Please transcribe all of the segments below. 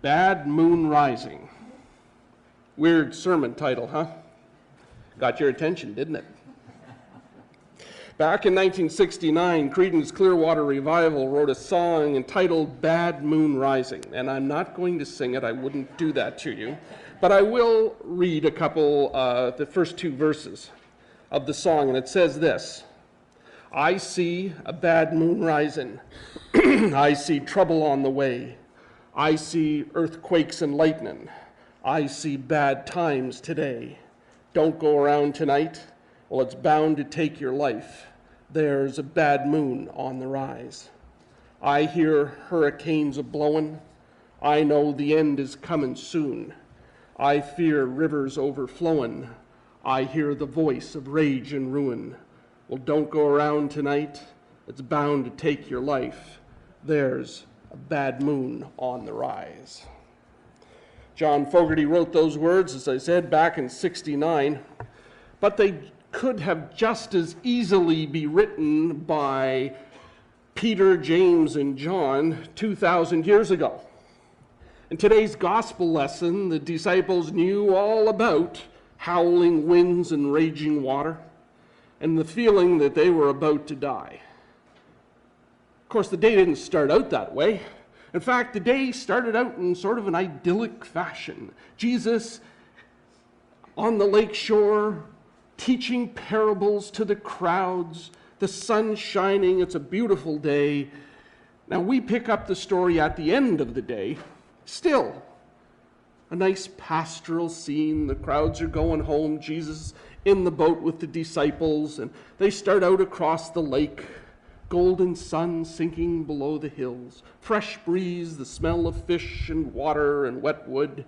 Bad Moon Rising. Weird sermon title, huh? Got your attention, didn't it? Back in 1969, Creedence Clearwater Revival wrote a song entitled Bad Moon Rising, and I'm not going to sing it. I wouldn't do that to you. But I will read a couple, the first two verses of the song, and it says this: I see a bad moon rising. I see trouble on the way. I see earthquakes and lightning. I see bad times today. Don't go around tonight. Well, it's bound to take your life. There's a bad moon on the rise. I hear hurricanes a-blowing. I know the end is coming soon. I fear rivers overflowing. I hear the voice of rage and ruin. Well, don't go around tonight. It's bound to take your life. There's a bad moon on the rise. John Fogerty wrote those words, as I said, back in '69, but they could have just as easily be written by Peter, James, and John 2,000 years ago. In today's gospel lesson, the disciples knew all about howling winds and raging water and the feeling that they were about to die. Of course, the day didn't start out that way. In fact, the day started out in sort of an idyllic fashion. Jesus on the lake shore, teaching parables to the crowds, the sun shining, it's a beautiful day. Now we pick up the story at the end of the day, still a nice pastoral scene. The crowds are going home, Jesus in the boat with the disciples, and they start out across the lake. Golden sun sinking below the hills, fresh breeze, the smell of fish and water and wet wood.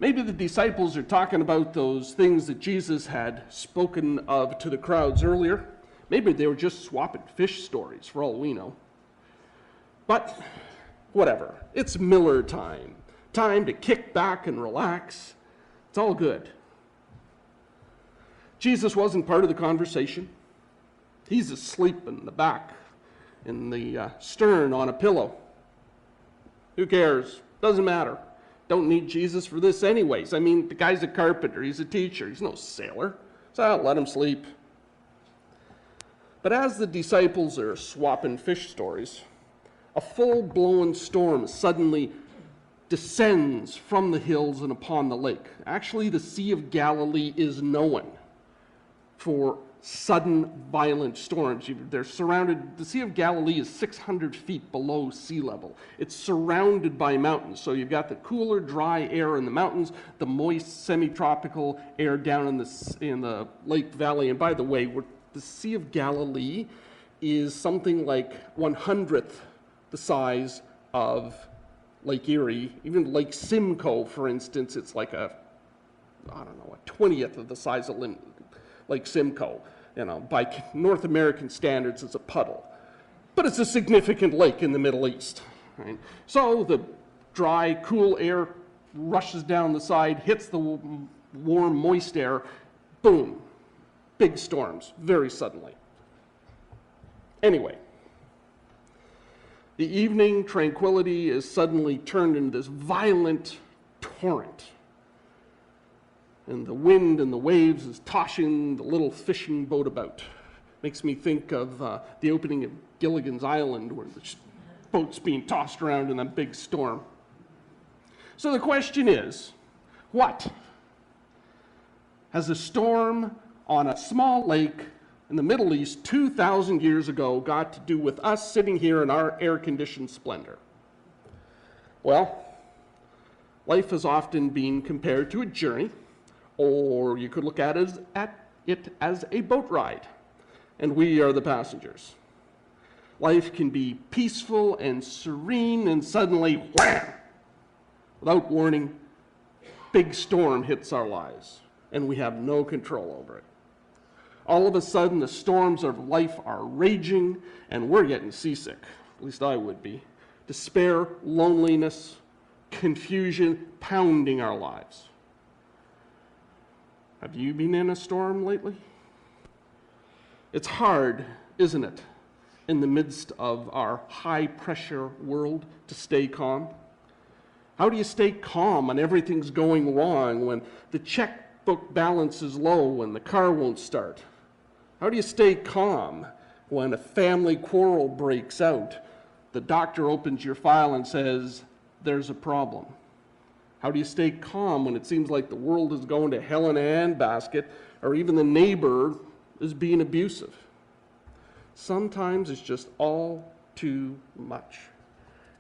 Maybe the disciples are talking about those things that Jesus had spoken of to the crowds earlier. Maybe they were just swapping fish stories, for all we know. But whatever, it's Miller time. Time to kick back and relax. It's all good. Jesus wasn't part of the conversation. He's asleep in the back, in the stern on a pillow. Who cares? Doesn't matter. Don't need Jesus for this anyways. I mean, the guy's a carpenter, he's a teacher, he's no sailor. So let him sleep. But as the disciples are swapping fish stories, a full-blown storm suddenly descends from the hills and upon the lake. Actually, the Sea of Galilee is known for sudden violent storms. They're surrounded, the Sea of Galilee is 600 feet below sea level. It's surrounded by mountains. So you've got the cooler, dry air in the mountains, the moist, semi-tropical air down in the lake valley. And by the way, the Sea of Galilee is something like 1/100th the size of Lake Erie. Even Lake Simcoe, for instance, it's like a 20th of the size of Lake Simcoe. You know, by North American standards, it's a puddle. But it's a significant lake in the Middle East. Right? So the dry, cool air rushes down the side, hits the warm, moist air, boom. Big storms, very suddenly. Anyway, the evening tranquility is suddenly turned into this violent torrent. And the wind and the waves is tossing the little fishing boat about. Makes me think of the opening of Gilligan's Island, where the boat's being tossed around in a big storm. So the question is, what has a storm on a small lake in the Middle East 2,000 years ago got to do with us sitting here in our air-conditioned splendor? Well, life has often been compared to a journey, or you could look at it as a boat ride, and we are the passengers. Life can be peaceful and serene, and suddenly, wham! Without warning, big storm hits our lives, and we have no control over it. All of a sudden, the storms of life are raging, and we're getting seasick. At least I would be. Despair, loneliness, confusion pounding our lives. Have you been in a storm lately? It's hard, isn't it, in the midst of our high-pressure world to stay calm? How do you stay calm when everything's going wrong, when the checkbook balance is low and the car won't start? How do you stay calm when a family quarrel breaks out? The doctor opens your file and says, there's a problem. How do you stay calm when it seems like the world is going to hell in a handbasket, or even the neighbor is being abusive? Sometimes it's just all too much.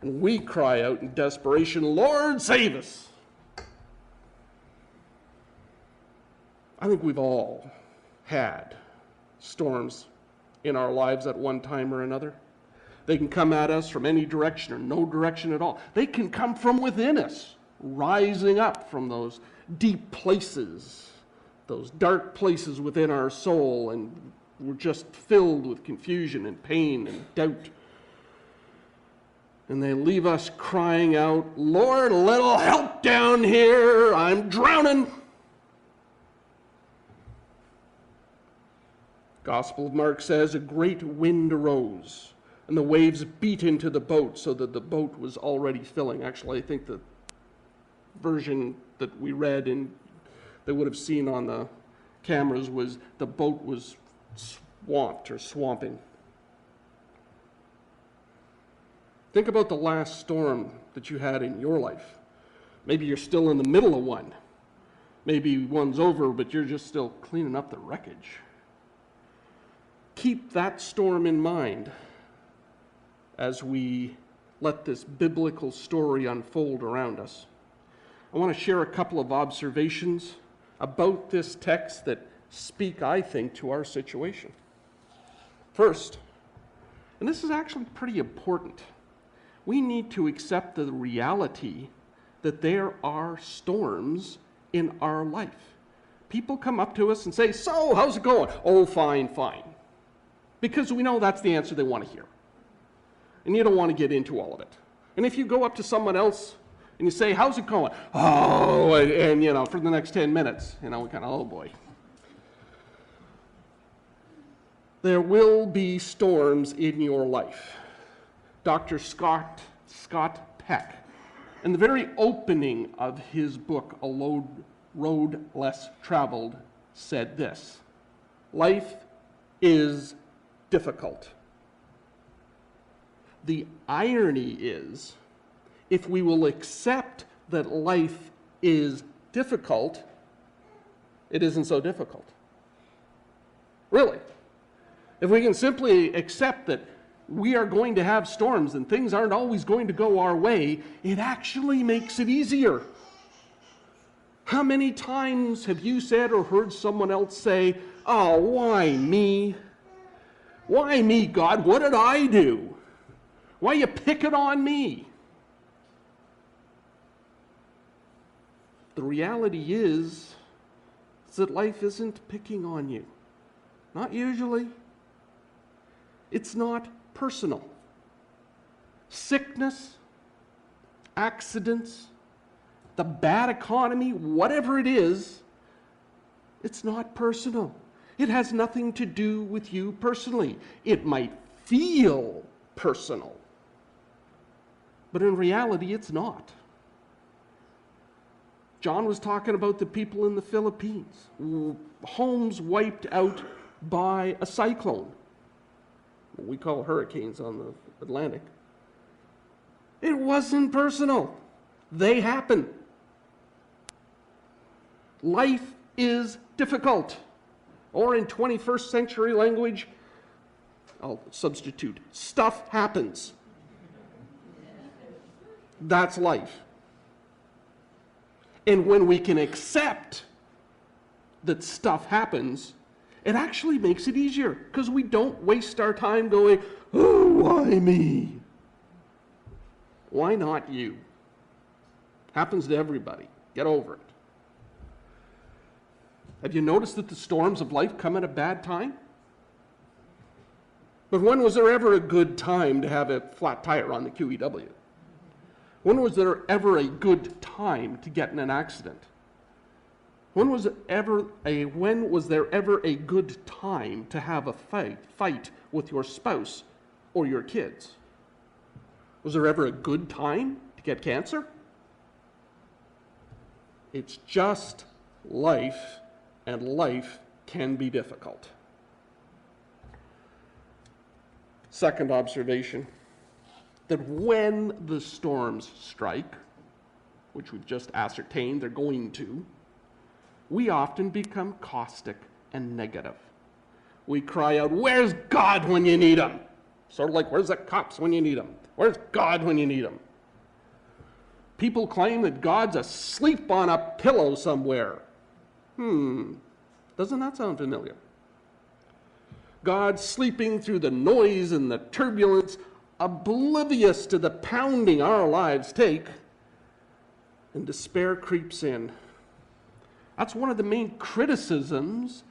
And we cry out in desperation, Lord, save us. I think we've all had storms in our lives at one time or another. They can come at us from any direction or no direction at all. They can come from within us, rising up from those deep places, those dark places within our soul, and we're just filled with confusion and pain and doubt. And they leave us crying out, Lord, a little help down here, I'm drowning. Gospel of Mark says, a great wind arose, and the waves beat into the boat so that the boat was already filling. Actually, I think the version that we read and they would have seen on the cameras was the boat was swamped or swamping. Think about the last storm that you had in your life. Maybe you're still in the middle of one. Maybe one's over, but you're just still cleaning up the wreckage. Keep that storm in mind as we let this biblical story unfold around us. I want to share a couple of observations about this text that speak, I think, to our situation. First, and this is actually pretty important, we need to accept the reality that there are storms in our life. People come up to us and say, so, how's it going? Oh, fine, fine. Because we know that's the answer they want to hear. And you don't want to get into all of it. And if you go up to someone else and you say, how's it going? Oh, and you know, for the next 10 minutes, you know, we kind of, oh boy. There will be storms in your life. Dr. Scott Peck, in the very opening of his book, A Road Less Traveled, said this: life is difficult. The irony is, if we will accept that life is difficult, it isn't so difficult. Really. If we can simply accept that we are going to have storms and things aren't always going to go our way, it actually makes it easier. How many times have you said or heard someone else say, oh, why me? Why me, God? What did I do? Why you picking on me? The reality is that life isn't picking on you. Not usually. It's not personal. Sickness, accidents, the bad economy, whatever it is, it's not personal. It has nothing to do with you personally. It might feel personal, but in reality, it's not. John was talking about the people in the Philippines, homes wiped out by a cyclone. We call hurricanes on the Atlantic. It wasn't personal. They happen. Life is difficult. Or in 21st century language, I'll substitute, stuff happens. That's life. And when we can accept that stuff happens, it actually makes it easier because we don't waste our time going, oh, why me? Why not you? Happens to everybody. Get over it. Have you noticed that the storms of life come at a bad time? But when was there ever a good time to have a flat tire on the QEW? When was there ever a good time to get in an accident? When was there ever a good time to have a fight with your spouse or your kids? Was there ever a good time to get cancer? It's just life, and life can be difficult. Second observation, that when the storms strike, which we've just ascertained they're going to, we often become caustic and negative. We cry out, "Where's God when you need him?" Sort of like, "Where's the cops when you need him? Where's God when you need him?" People claim that God's asleep on a pillow somewhere. Doesn't that sound familiar? God sleeping through the noise and the turbulence, oblivious to the pounding our lives take, and despair creeps in. That's one of the main criticisms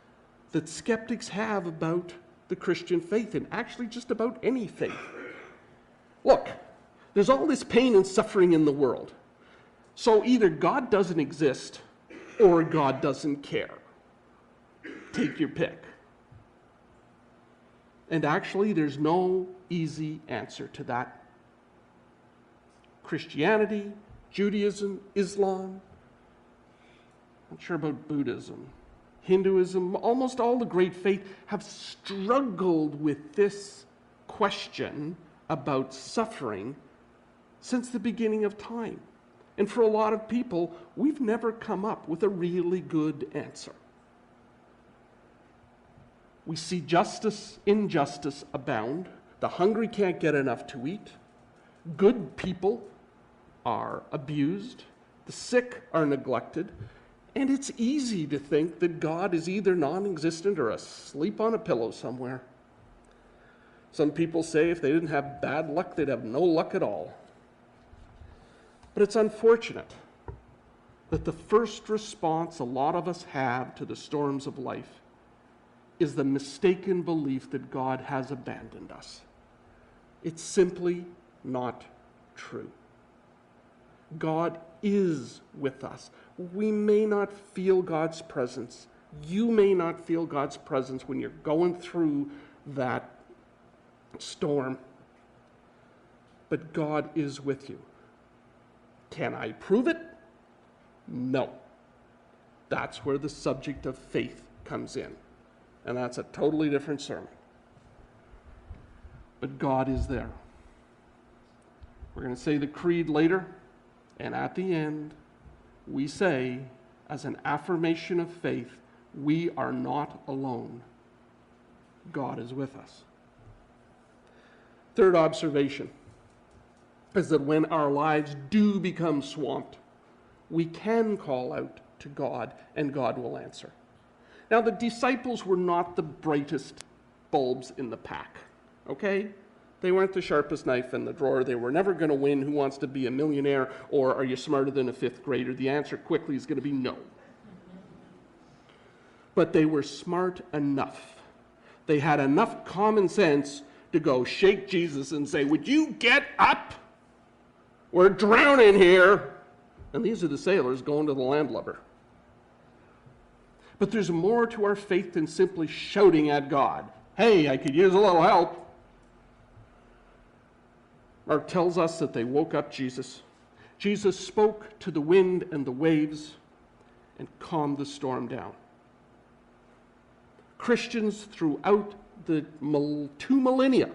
that skeptics have about the Christian faith, and actually just about any faith. Look, there's all this pain and suffering in the world. So either God doesn't exist or God doesn't care. Take your pick. And actually, there's no easy answer to that. Christianity, Judaism, Islam, not sure about Buddhism, Hinduism, almost all the great faiths have struggled with this question about suffering since the beginning of time. And for a lot of people, we've never come up with a really good answer. We see injustice abound. The hungry can't get enough to eat. Good people are abused. The sick are neglected. And it's easy to think that God is either non-existent or asleep on a pillow somewhere. Some people say if they didn't have bad luck, they'd have no luck at all. But it's unfortunate that the first response a lot of us have to the storms of life is the mistaken belief that God has abandoned us. It's simply not true. God is with us. We may not feel God's presence. You may not feel God's presence when you're going through that storm. But God is with you. Can I prove it? No. That's where the subject of faith comes in. And that's a totally different sermon. But God is there. We're going to say the creed later, and at the end, we say, as an affirmation of faith, we are not alone. God is with us. Third observation is that when our lives do become swamped, we can call out to God, and God will answer. Now, the disciples were not the brightest bulbs in the pack, okay? They weren't the sharpest knife in the drawer. They were never going to win Who Wants to Be a Millionaire or Are You Smarter Than a Fifth Grader? The answer quickly is going to be no. But they were smart enough. They had enough common sense to go shake Jesus and say, "Would you get up? We're drowning here." And these are the sailors going to the landlubber. But there's more to our faith than simply shouting at God, "Hey, I could use a little help." Mark tells us that they woke up Jesus. Jesus spoke to the wind and the waves and calmed the storm down. Christians throughout the 2 millennia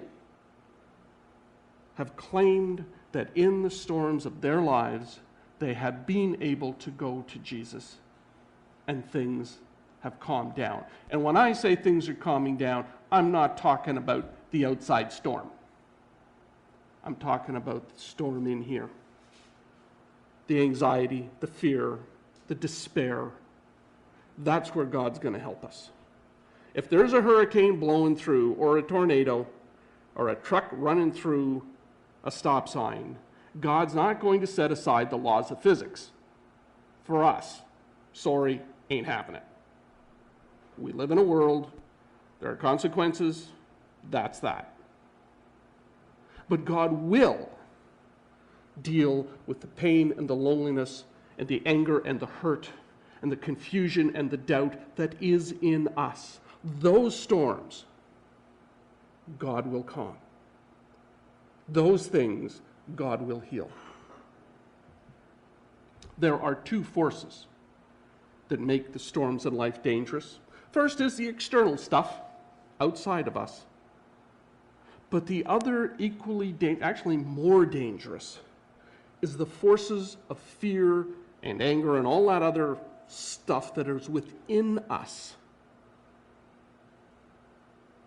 have claimed that in the storms of their lives, they have been able to go to Jesus and things have calmed down. And when I say things are calming down, I'm not talking about the outside storm. I'm talking about the storm in here. The anxiety, the fear, the despair. That's where God's going to help us. If there's a hurricane blowing through, or a tornado, or a truck running through a stop sign, God's not going to set aside the laws of physics. For us, sorry, ain't happening. We live in a world, there are consequences, that's that. But God will deal with the pain and the loneliness and the anger and the hurt and the confusion and the doubt that is in us. Those storms, God will calm. Those things, God will heal. There are two forces that make the storms in life dangerous. First is the external stuff outside of us. But the other equally, actually more dangerous, is the forces of fear and anger and all that other stuff that is within us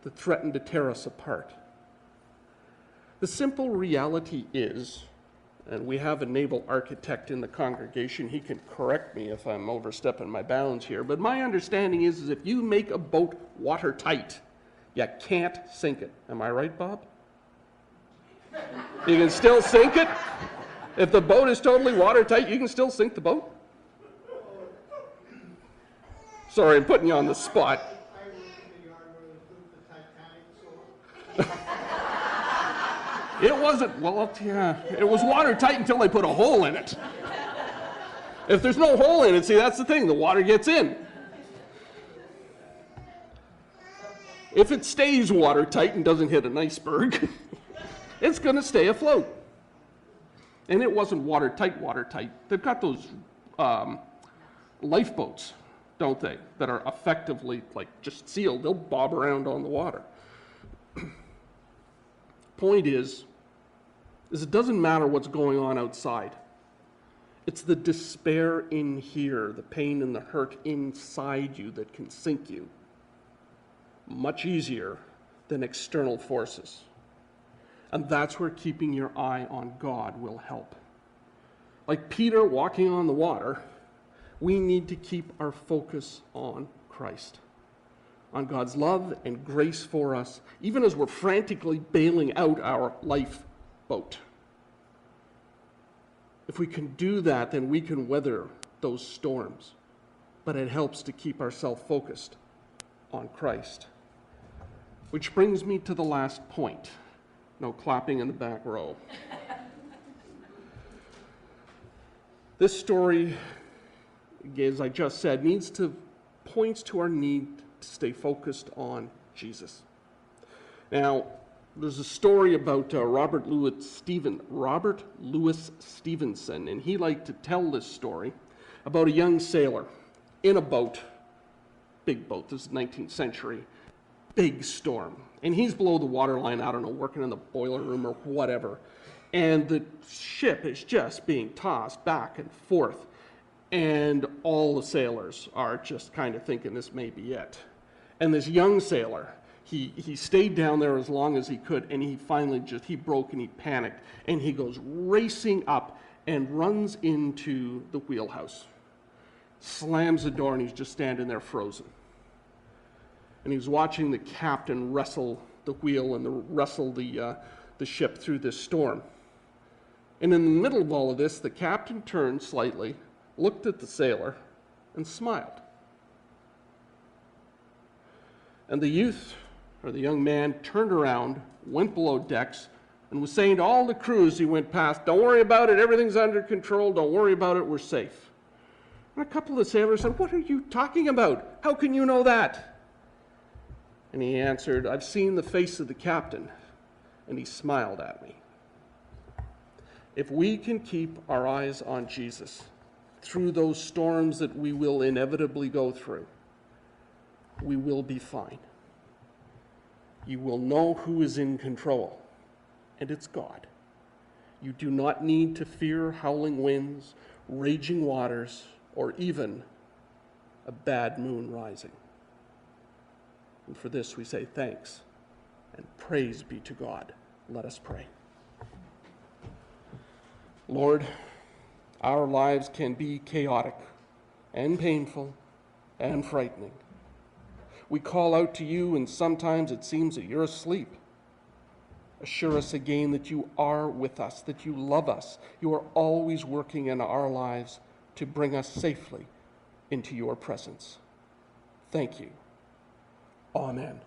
that threaten to tear us apart. The simple reality is, and we have a naval architect in the congregation, he can correct me if I'm overstepping my bounds here, but my understanding is if you make a boat watertight, you can't sink it. Am I right, Bob? You can still sink it? If the boat is totally watertight, you can still sink the boat? Sorry, I'm putting you on the spot. It wasn't, well, yeah, it was watertight until they put a hole in it. If there's no hole in it, see, that's the thing, the water gets in. If it stays watertight and doesn't hit an iceberg, it's going to stay afloat. And it wasn't watertight. They've got those lifeboats, don't they, that are effectively like just sealed. They'll bob around on the water. Point is it doesn't matter what's going on outside. It's the despair in here, the pain and the hurt inside you that can sink you much easier than external forces. And that's where keeping your eye on God will help. Like Peter walking on the water, we need to keep our focus on Christ, on God's love and grace for us, even as we're frantically bailing out our lifeboat. If we can do that, then we can weather those storms. But it helps to keep ourselves focused on Christ. Which brings me to the last point. No clapping in the back row. This story, as I just said, points to our need to stay focused on Jesus. Now, there's a story about Robert Louis Stevenson, and he liked to tell this story about a young sailor in a boat, big boat, this is 19th century, big storm. And he's below the waterline, I don't know, working in the boiler room or whatever. And the ship is just being tossed back and forth. And all the sailors are just kind of thinking this may be it. And this young sailor, he stayed down there as long as he could, and he finally he broke and he panicked. And he goes racing up and runs into the wheelhouse. Slams the door, and he's just standing there frozen. And he was watching the captain wrestle the wheel and wrestle the ship through this storm. And in the middle of all of this, the captain turned slightly, looked at the sailor, and smiled. And the youth, or the young man, turned around, went below decks, and was saying to all the crews he went past, "Don't worry about it, everything's under control, don't worry about it, we're safe." And a couple of the sailors said, "What are you talking about? How can you know that?" And he answered, "I've seen the face of the captain, and he smiled at me." If we can keep our eyes on Jesus through those storms that we will inevitably go through, we will be fine. You will know who is in control, and it's God. You do not need to fear howling winds, raging waters, or even a bad moon rising. And for this we say thanks and praise be to God. Let us pray. Lord, our lives can be chaotic and painful and frightening. We call out to you, and sometimes it seems that you're asleep. Assure us again that you are with us, that you love us. You are always working in our lives to bring us safely into your presence. Thank you. Amen.